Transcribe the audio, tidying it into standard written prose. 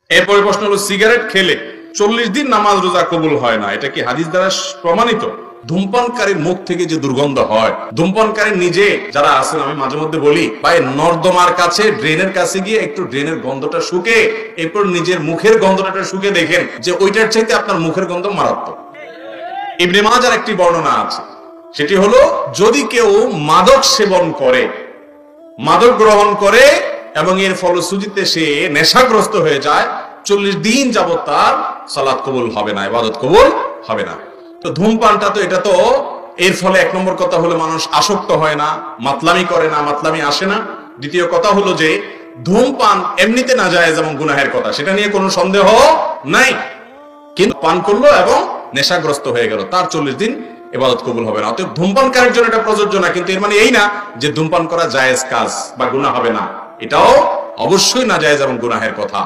এরপরে প্রশ্ন হলো, সিগারেট খেলে 40 দিন নামাজ রোজা কবুল হয় না, এটা কি হাদিস দ্বারা প্রমাণিত? ধূমপানকারীর মুখ থেকে যে দুর্গন্ধ হয়, ধূমপানকারী নিজে যারা আছেন, আমি মাঝে মধ্যে বলি ভাই, নর্দমার কাছে, ড্রেনের কাছে গিয়ে একটু ড্রেনের গন্ধটা শুকে, এরপর নিজের মুখের গন্ধটা শুকে দেখেন যে ওইটার চাইতে আপনার মুখের গন্ধ মারাত্মক। ইবনে মাজার একটি বর্ণনা আছে, সেটি হলো, যদি কেউ মাদক সেবন করে, মাদক গ্রহণ করে এবং এর ফলশ্রুতিতে সে নেশাগ্রস্ত হয়ে যায়, 40 দিন যাবত তার সালাত কবুল হবে না, ইবাদত কবুল হবে না। তো ধূমপানটা তো, এটা তো এর ফলে এক নম্বর কথা হলো মানুষ আসক্ত হয় না, মাতলামি করে না, মাতলামি আসে না। দ্বিতীয় কথা হলো যে ধূমপান এমনিতে নাজায়েজ এবং গুনাহের কথা, সেটা নিয়ে কোনো সন্দেহ নাই, কিন্তু পান করলো এবং নেশাগ্রস্ত হয়ে গেল, তার 40 দিন ইবাদত কবুল হবে না। অতএব ধূমপানকারীর জন্য এটা প্রযোজ্য না, কিন্তু এর মানে এই না যে ধূমপান করা জায়েজ কাজ বা গুনাহ হবে না, এটাও অবশ্যই নাজায়েজ এবং গুনাহের কথা।